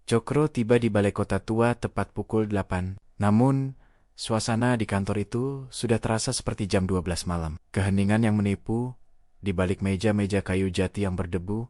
Cokro tiba di balai kota tua tepat pukul 8. Namun, suasana di kantor itu sudah terasa seperti jam 12 malam. Keheningan yang menipu, di balik meja-meja kayu jati yang berdebu,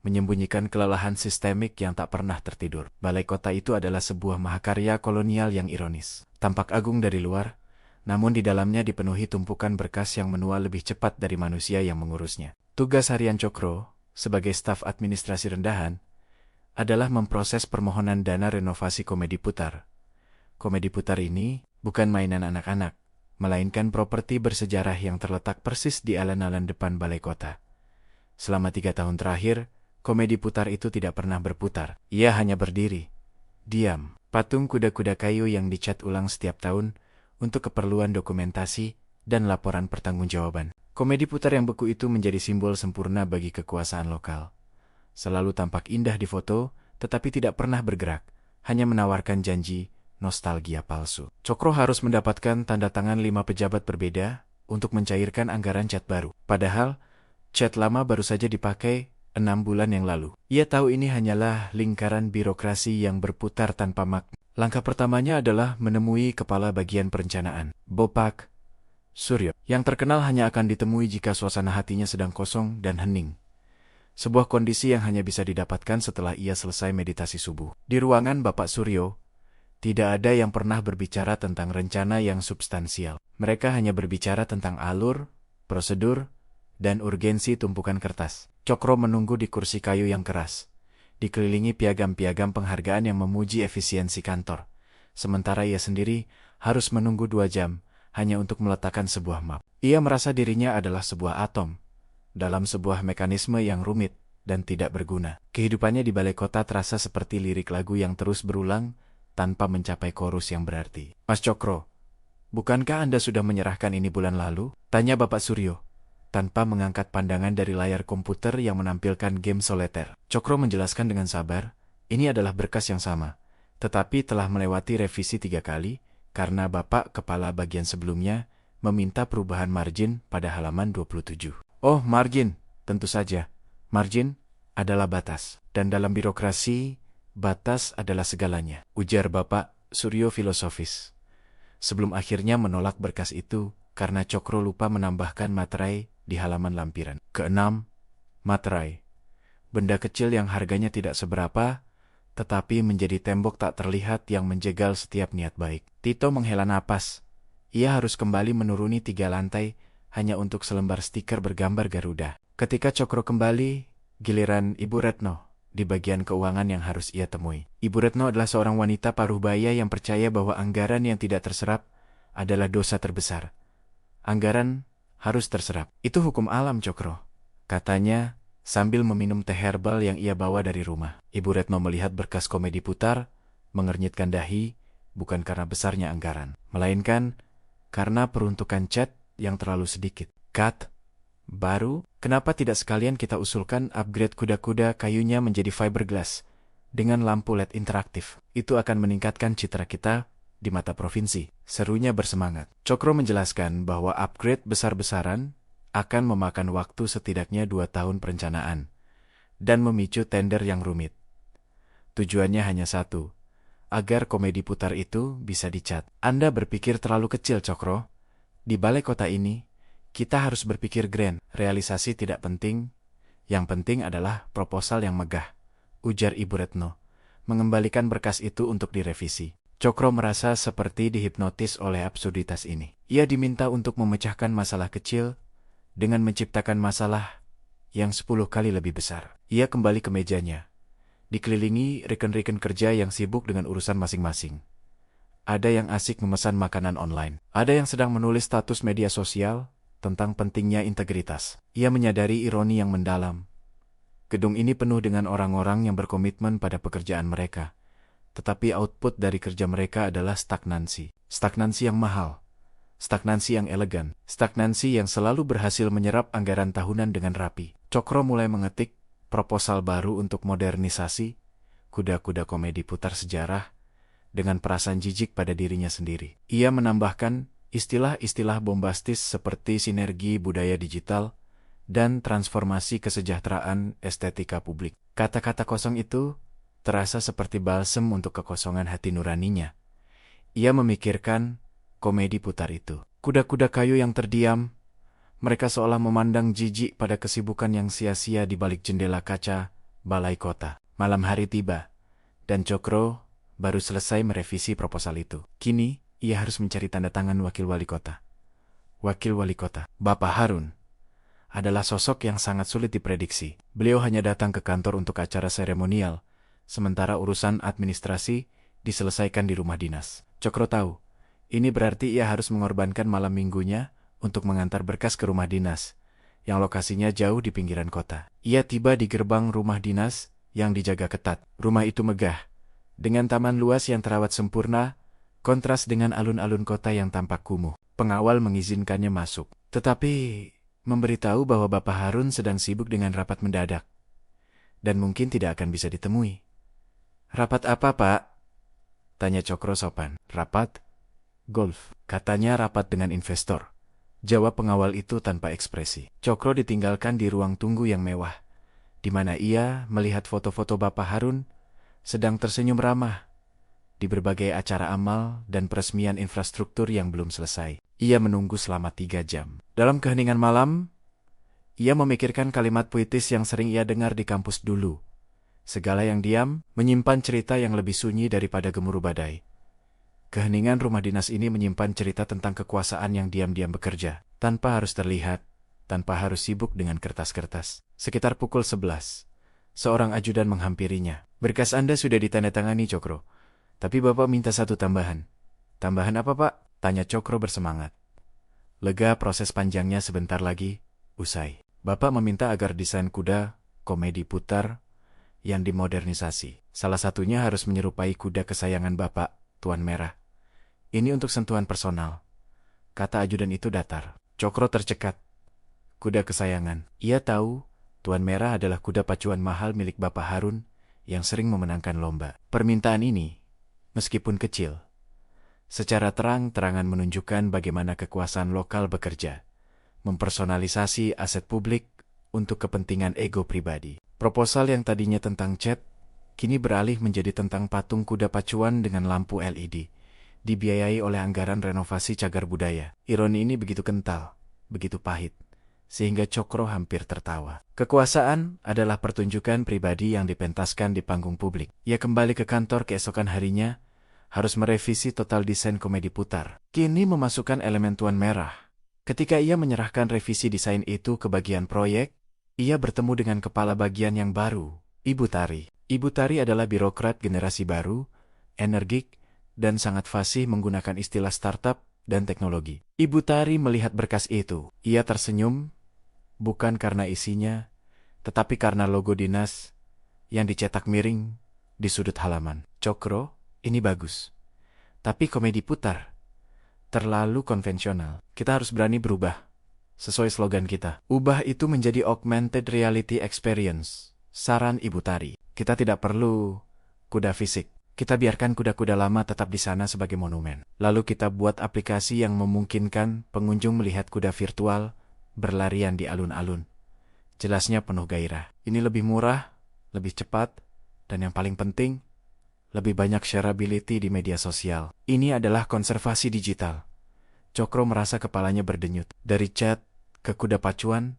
menyembunyikan kelelahan sistemik yang tak pernah tertidur. Balai kota itu adalah sebuah mahakarya kolonial yang ironis. Tampak agung dari luar, namun di dalamnya dipenuhi tumpukan berkas yang menua lebih cepat dari manusia yang mengurusnya. Tugas harian Cokro, sebagai staf administrasi rendahan, adalah memproses permohonan dana renovasi Komedi Putar. Komedi Putar ini bukan mainan anak-anak, melainkan properti bersejarah yang terletak persis di alun-alun depan balai kota. Selama 3 tahun terakhir, Komedi Putar itu tidak pernah berputar. Ia hanya berdiri, diam, patung kuda-kuda kayu yang dicat ulang setiap tahun untuk keperluan dokumentasi dan laporan pertanggungjawaban. Komedi Putar yang beku itu menjadi simbol sempurna bagi kekuasaan lokal. Selalu tampak indah di foto, tetapi tidak pernah bergerak, hanya menawarkan janji, nostalgia palsu. Cokro harus mendapatkan tanda tangan 5 pejabat berbeda untuk mencairkan anggaran cat baru. Padahal, cat lama baru saja dipakai 6 bulan yang lalu. Ia tahu ini hanyalah lingkaran birokrasi yang berputar tanpa makna. Langkah pertamanya adalah menemui kepala bagian perencanaan, Bopak Suryo, yang terkenal hanya akan ditemui jika suasana hatinya sedang kosong dan hening. Sebuah kondisi yang hanya bisa didapatkan setelah ia selesai meditasi subuh. Di ruangan Bapak Suryo, tidak ada yang pernah berbicara tentang rencana yang substansial. Mereka hanya berbicara tentang alur, prosedur, dan urgensi tumpukan kertas. Cokro menunggu di kursi kayu yang keras, dikelilingi piagam-piagam penghargaan yang memuji efisiensi kantor. Sementara ia sendiri harus menunggu 2 jam hanya untuk meletakkan sebuah map. Ia merasa dirinya adalah sebuah atom dalam sebuah mekanisme yang rumit dan tidak berguna. Kehidupannya di balai kota terasa seperti lirik lagu yang terus berulang tanpa mencapai chorus yang berarti. Mas Cokro, bukankah Anda sudah menyerahkan ini bulan lalu? Tanya Bapak Suryo, tanpa mengangkat pandangan dari layar komputer yang menampilkan game soleter. Cokro menjelaskan dengan sabar, ini adalah berkas yang sama, tetapi telah melewati revisi 3 kali karena Bapak Kepala Bagian sebelumnya meminta perubahan margin pada halaman 27. Oh, margin, tentu saja. Margin adalah batas, dan dalam birokrasi, batas adalah segalanya, ujar Bapak Suryo filosofis. Sebelum akhirnya menolak berkas itu, karena Cokro lupa menambahkan materai di halaman lampiran. Keenam, materai. Benda kecil yang harganya tidak seberapa, tetapi menjadi tembok tak terlihat yang menjegal setiap niat baik. Tito menghela napas. Ia harus kembali menuruni 3 lantai, hanya untuk selembar stiker bergambar Garuda. Ketika Cokro kembali, giliran Ibu Retno di bagian keuangan yang harus ia temui. Ibu Retno adalah seorang wanita paruh baya yang percaya bahwa anggaran yang tidak terserap adalah dosa terbesar. Anggaran harus terserap. Itu hukum alam, Cokro, katanya sambil meminum teh herbal yang ia bawa dari rumah. Ibu Retno melihat berkas Komedi Putar, mengernyitkan dahi, bukan karena besarnya anggaran, melainkan karena peruntukan cat yang terlalu sedikit. Cut baru, kenapa tidak sekalian kita usulkan upgrade kuda-kuda kayunya menjadi fiberglass dengan lampu LED interaktif? Itu akan meningkatkan citra kita di mata provinsi, serunya bersemangat. Cokro menjelaskan bahwa upgrade besar-besaran akan memakan waktu setidaknya 2 tahun perencanaan dan memicu tender yang rumit. Tujuannya hanya satu, agar Komedi Putar itu bisa dicat. Anda berpikir terlalu kecil, Cokro. Di balai kota ini, kita harus berpikir grand. Realisasi tidak penting, yang penting adalah proposal yang megah, ujar Ibu Retno, mengembalikan berkas itu untuk direvisi. Cokro merasa seperti dihipnotis oleh absurditas ini. Ia diminta untuk memecahkan masalah kecil dengan menciptakan masalah yang 10 kali lebih besar. Ia kembali ke mejanya, dikelilingi rekan-rekan kerja yang sibuk dengan urusan masing-masing. Ada yang asik memesan makanan online. Ada yang sedang menulis status media sosial tentang pentingnya integritas. Ia menyadari ironi yang mendalam. Gedung ini penuh dengan orang-orang yang berkomitmen pada pekerjaan mereka. Tetapi output dari kerja mereka adalah stagnansi. Stagnansi yang mahal. Stagnansi yang elegan. Stagnansi yang selalu berhasil menyerap anggaran tahunan dengan rapi. Cokro mulai mengetik proposal baru untuk modernisasi kuda-kuda Komedi Putar sejarah dengan perasaan jijik pada dirinya sendiri. Ia menambahkan istilah-istilah bombastis seperti sinergi budaya digital dan transformasi kesejahteraan estetika publik. Kata-kata kosong itu terasa seperti balsem untuk kekosongan hati nuraninya. Ia memikirkan komedi putar itu. Kuda-kuda kayu yang terdiam, mereka seolah memandang jijik pada kesibukan yang sia-sia di balik jendela kaca balai kota. Malam hari tiba, dan Cokro baru selesai merevisi proposal itu. Kini, ia harus mencari tanda tangan wakil wali kota. Wakil wali kota, Bapak Harun, adalah sosok yang sangat sulit diprediksi. Beliau hanya datang ke kantor untuk acara seremonial, sementara urusan administrasi diselesaikan di rumah dinas. Cokro tahu, ini berarti ia harus mengorbankan malam minggunya untuk mengantar berkas ke rumah dinas, yang lokasinya jauh di pinggiran kota. Ia tiba di gerbang rumah dinas yang dijaga ketat. Rumah itu megah, dengan taman luas yang terawat sempurna, kontras dengan alun-alun kota yang tampak kumuh. Pengawal mengizinkannya masuk, tetapi memberitahu bahwa Bapak Harun sedang sibuk dengan rapat mendadak, dan mungkin tidak akan bisa ditemui. "Rapat apa, Pak?" tanya Cokro sopan. "Rapat golf," katanya. "Rapat dengan investor," jawab pengawal itu tanpa ekspresi. Cokro ditinggalkan di ruang tunggu yang mewah, di mana ia melihat foto-foto Bapak Harun sedang tersenyum ramah di berbagai acara amal dan peresmian infrastruktur yang belum selesai. Ia menunggu selama 3 jam. Dalam keheningan malam, ia memikirkan kalimat puitis yang sering ia dengar di kampus dulu. Segala yang diam menyimpan cerita yang lebih sunyi daripada gemuruh badai. Keheningan rumah dinas ini menyimpan cerita tentang kekuasaan yang diam-diam bekerja, tanpa harus terlihat, tanpa harus sibuk dengan kertas-kertas. Sekitar pukul 11, seorang ajudan menghampirinya. "Berkas Anda sudah ditandatangani, Cokro. Tapi Bapak minta satu tambahan." "Tambahan apa, Pak?" tanya Cokro bersemangat. Lega, proses panjangnya sebentar lagi usai. "Bapak meminta agar desain kuda komedi putar yang dimodernisasi. Salah satunya harus menyerupai kuda kesayangan Bapak, Tuan Merah. Ini untuk sentuhan personal," kata ajudan itu datar. Cokro tercekat. Kuda kesayangan. Ia tahu Tuan Merah adalah kuda pacuan mahal milik Bapak Harun yang sering memenangkan lomba. Permintaan ini, meskipun kecil, secara terang-terangan menunjukkan bagaimana kekuasaan lokal bekerja, mempersonalisasi aset publik untuk kepentingan ego pribadi. Proposal yang tadinya tentang cat, kini beralih menjadi tentang patung kuda pacuan dengan lampu LED, dibiayai oleh anggaran renovasi cagar budaya. Ironi ini begitu kental, begitu pahit, sehingga Cokro hampir tertawa. Kekuasaan adalah pertunjukan pribadi yang dipentaskan di panggung publik. Ia kembali ke kantor keesokan harinya, harus merevisi total desain komedi putar. Kini memasukkan elemen Tuan Merah. Ketika ia menyerahkan revisi desain itu ke bagian proyek, ia bertemu dengan kepala bagian yang baru, Ibu Tari. Ibu Tari adalah birokrat generasi baru, energik, dan sangat fasih menggunakan istilah startup dan teknologi. Ibu Tari melihat berkas itu. Ia tersenyum, bukan karena isinya, tetapi karena logo dinas yang dicetak miring di sudut halaman. "Cokro, ini bagus. Tapi komedi putar terlalu konvensional. Kita harus berani berubah. Sesuai slogan kita. Ubah itu menjadi augmented reality experience," saran Ibu Tari. "Kita tidak perlu kuda fisik. Kita biarkan kuda-kuda lama tetap di sana sebagai monumen. Lalu kita buat aplikasi yang memungkinkan pengunjung melihat kuda virtual berlarian di alun-alun. Jelasnya penuh gairah. Ini lebih murah, lebih cepat, dan yang paling penting, lebih banyak shareability di media sosial. Ini adalah konservasi digital." Cokro merasa kepalanya berdenyut. Dari chat ke kuda pacuan,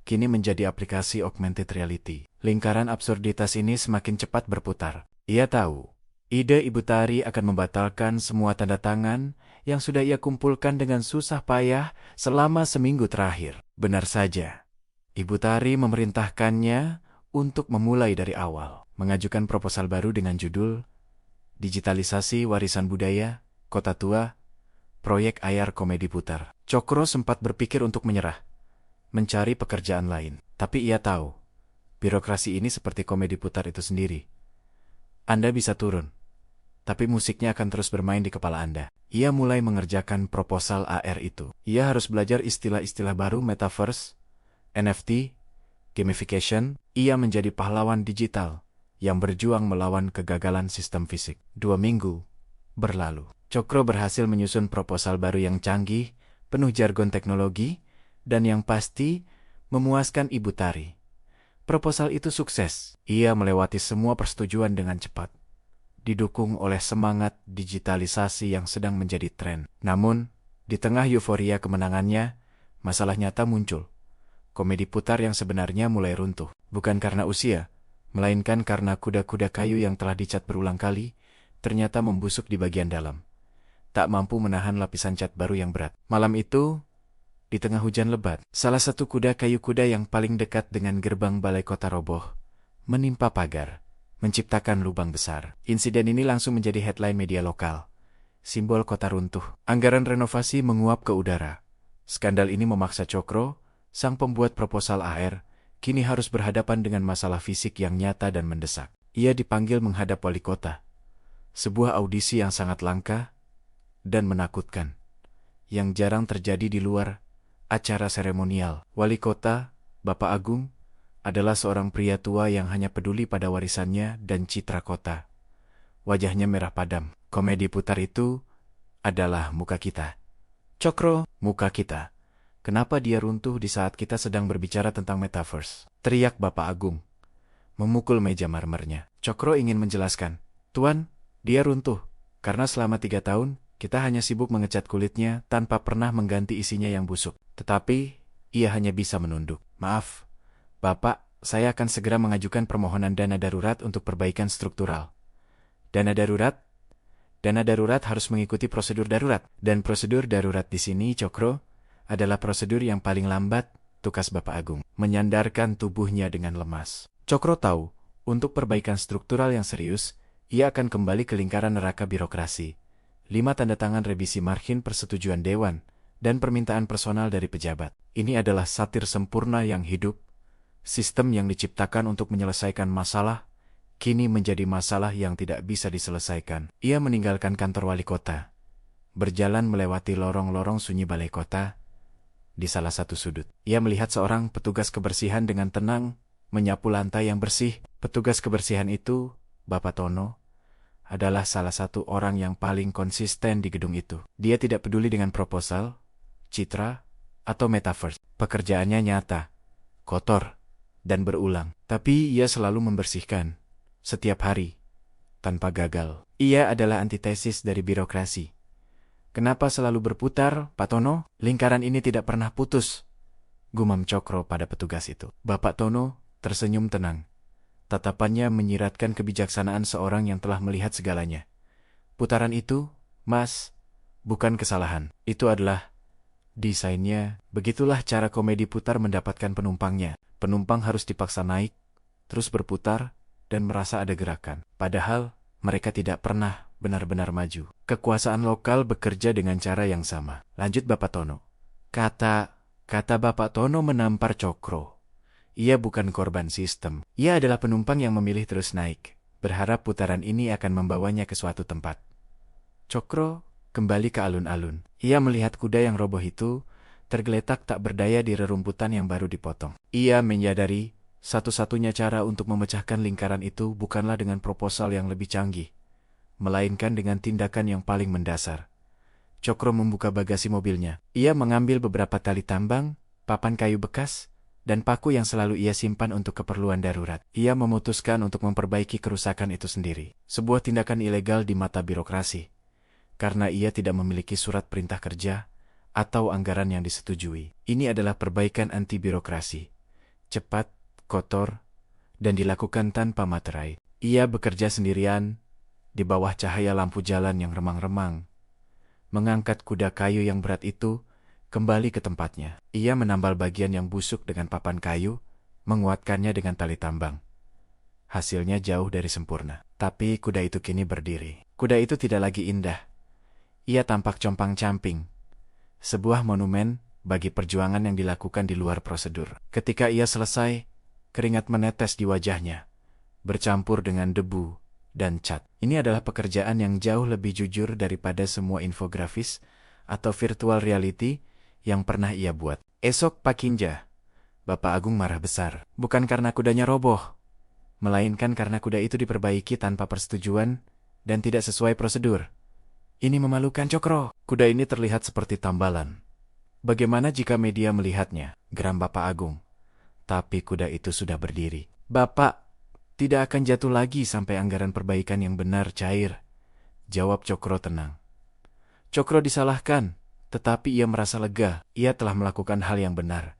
kini menjadi aplikasi augmented reality. Lingkaran absurditas ini semakin cepat berputar. Ia tahu, ide Ibu Tari akan membatalkan semua tanda tangan yang sudah ia kumpulkan dengan susah payah selama seminggu terakhir. Benar saja, Ibu Tari memerintahkannya untuk memulai dari awal, mengajukan proposal baru dengan judul Digitalisasi Warisan Budaya Kota Tua, Proyek Ayar Komedi Putar. Cokro sempat berpikir untuk menyerah, mencari pekerjaan lain. Tapi ia tahu, birokrasi ini seperti komedi putar itu sendiri. Anda bisa turun, tapi musiknya akan terus bermain di kepala Anda. Ia mulai mengerjakan proposal AR itu. Ia harus belajar istilah-istilah baru metaverse, NFT, gamification. Ia menjadi pahlawan digital yang berjuang melawan kegagalan sistem fisik. 2 minggu berlalu. Cokro berhasil menyusun proposal baru yang canggih, penuh jargon teknologi, dan yang pasti memuaskan Ibu Tari. Proposal itu sukses. Ia melewati semua persetujuan dengan cepat, didukung oleh semangat digitalisasi yang sedang menjadi tren. Namun, di tengah euforia kemenangannya, masalah nyata muncul. Komedi putar yang sebenarnya mulai runtuh, bukan karena usia, melainkan karena kuda-kuda kayu yang telah dicat berulang kali, ternyata membusuk di bagian dalam. Tak mampu menahan lapisan cat baru yang berat. Malam itu, di tengah hujan lebat, salah satu kuda kayu kuda yang paling dekat dengan gerbang balai kota roboh, menimpa pagar, menciptakan lubang besar. Insiden ini langsung menjadi headline media lokal. Simbol kota runtuh. Anggaran renovasi menguap ke udara. Skandal ini memaksa Cokro, sang pembuat proposal AR, kini harus berhadapan dengan masalah fisik yang nyata dan mendesak. Ia dipanggil menghadap wali kota. Sebuah audisi yang sangat langka dan menakutkan, yang jarang terjadi di luar acara seremonial. Wali kota, Bapak Agung, adalah seorang pria tua yang hanya peduli pada warisannya dan citra kota. Wajahnya merah padam. Komedi putar itu adalah muka kita. Cokro, muka kita. Kenapa dia runtuh di saat kita sedang berbicara tentang metaverse? Teriak Bapak Agung, memukul meja marmernya. Cokro ingin menjelaskan, Tuan, dia runtuh karena selama 3 tahun kita hanya sibuk mengecat kulitnya tanpa pernah mengganti isinya yang busuk. Tetapi, ia hanya bisa menunduk. Maaf, Bapak, saya akan segera mengajukan permohonan dana darurat untuk perbaikan struktural. Dana darurat? Dana darurat harus mengikuti prosedur darurat. Dan prosedur darurat di sini, Cokro, adalah prosedur yang paling lambat, tukas Bapak Agung, menyandarkan tubuhnya dengan lemas. Cokro tahu, untuk perbaikan struktural yang serius, ia akan kembali ke lingkaran neraka birokrasi. 5 tanda tangan revisi margin persetujuan dewan, dan permintaan personal dari pejabat. Ini adalah satir sempurna yang hidup. Sistem yang diciptakan untuk menyelesaikan masalah, kini menjadi masalah yang tidak bisa diselesaikan. Ia meninggalkan kantor wali kota, berjalan melewati lorong-lorong sunyi balai kota. Di salah satu sudut, ia melihat seorang petugas kebersihan dengan tenang menyapu lantai yang bersih. Petugas kebersihan itu, Bapak Tono, adalah salah satu orang yang paling konsisten di gedung itu. Dia tidak peduli dengan proposal, citra, atau metaverse. Pekerjaannya nyata, kotor, dan berulang. Tapi ia selalu membersihkan, setiap hari, tanpa gagal. Ia adalah antitesis dari birokrasi. Kenapa selalu berputar, Pak Tono? Lingkaran ini tidak pernah putus, gumam Cokro pada petugas itu. Bapak Tono tersenyum tenang. Tatapannya menyiratkan kebijaksanaan seorang yang telah melihat segalanya. Putaran itu, Mas, bukan kesalahan. Itu adalah desainnya. Begitulah cara komedi putar mendapatkan penumpangnya. Penumpang harus dipaksa naik, terus berputar, dan merasa ada gerakan. Padahal, mereka tidak pernah benar-benar maju. Kekuasaan lokal bekerja dengan cara yang sama. Lanjut Bapak Tono. Kata Bapak Tono menampar Cokro. Ia bukan korban sistem. Ia adalah penumpang yang memilih terus naik, berharap putaran ini akan membawanya ke suatu tempat. Cokro kembali ke alun-alun. Ia melihat kuda yang roboh itu tergeletak tak berdaya di rerumputan yang baru dipotong. Ia menyadari satu-satunya cara untuk memecahkan lingkaran itu bukanlah dengan proposal yang lebih canggih, melainkan dengan tindakan yang paling mendasar. Cokro membuka bagasi mobilnya. Ia mengambil beberapa tali tambang, papan kayu bekas, dan paku yang selalu ia simpan untuk keperluan darurat. Ia memutuskan untuk memperbaiki kerusakan itu sendiri. Sebuah tindakan ilegal di mata birokrasi, karena ia tidak memiliki surat perintah kerja atau anggaran yang disetujui. Ini adalah perbaikan anti birokrasi. Cepat, kotor, dan dilakukan tanpa materai. Ia bekerja sendirian, di bawah cahaya lampu jalan yang remang-remang, mengangkat kuda kayu yang berat itu kembali ke tempatnya. Ia menambal bagian yang busuk dengan papan kayu, menguatkannya dengan tali tambang. Hasilnya jauh dari sempurna. Tapi kuda itu kini berdiri. Kuda itu tidak lagi indah. Ia tampak compang-camping. Sebuah monumen bagi perjuangan yang dilakukan di luar prosedur. Ketika ia selesai, keringat menetes di wajahnya, bercampur dengan debu dan cat. Ini adalah pekerjaan yang jauh lebih jujur daripada semua infografis atau virtual reality yang pernah ia buat. Esok paginya, Bapak Agung marah besar. Bukan karena kudanya roboh, melainkan karena kuda itu diperbaiki tanpa persetujuan dan tidak sesuai prosedur. Ini memalukan, Cokro. Kuda ini terlihat seperti tambalan. Bagaimana jika media melihatnya? Geram Bapak Agung. tapi kuda itu sudah berdiri. Bapak, tidak akan jatuh lagi sampai anggaran perbaikan yang benar cair, jawab Cokro tenang. Cokro disalahkan, tetapi ia merasa lega. Ia telah melakukan hal yang benar,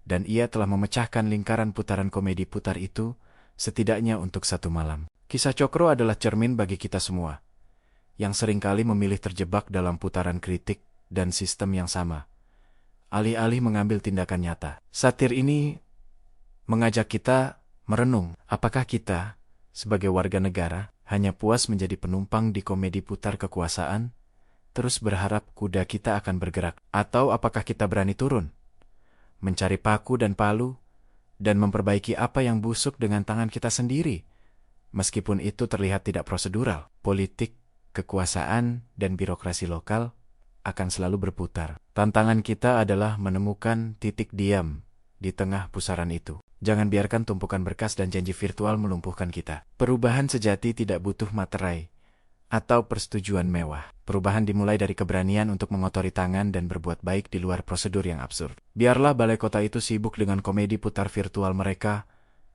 dan ia telah memecahkan lingkaran putaran komedi putar itu, setidaknya untuk 1 malam. Kisah Cokro adalah cermin bagi kita semua, yang seringkali memilih terjebak dalam putaran kritik dan sistem yang sama, alih-alih mengambil tindakan nyata. Satir ini mengajak kita merenung, apakah kita, sebagai warga negara, hanya puas menjadi penumpang di komedi putar kekuasaan, terus berharap kuda kita akan bergerak, atau apakah kita berani turun, mencari paku dan palu, dan memperbaiki apa yang busuk dengan tangan kita sendiri, meskipun itu terlihat tidak prosedural. Politik, kekuasaan, dan birokrasi lokal akan selalu berputar. Tantangan kita adalah menemukan titik diam di tengah pusaran itu. Jangan biarkan tumpukan berkas dan janji virtual melumpuhkan kita. Perubahan sejati tidak butuh materai atau persetujuan mewah. Perubahan dimulai dari keberanian untuk mengotori tangan dan berbuat baik di luar prosedur yang absurd. Biarlah balai kota itu sibuk dengan komedi putar virtual mereka,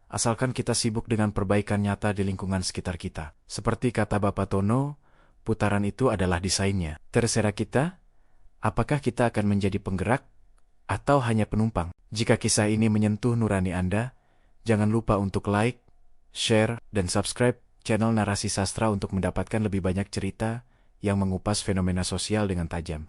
asalkan kita sibuk dengan perbaikan nyata di lingkungan sekitar kita. Seperti kata Bapak Tono, putaran itu adalah desainnya. Terserah kita, apakah kita akan menjadi penggerak atau hanya penumpang. Jika kisah ini menyentuh nurani Anda, jangan lupa untuk like, share, dan subscribe channel Narasi Sastra untuk mendapatkan lebih banyak cerita yang mengupas fenomena sosial dengan tajam.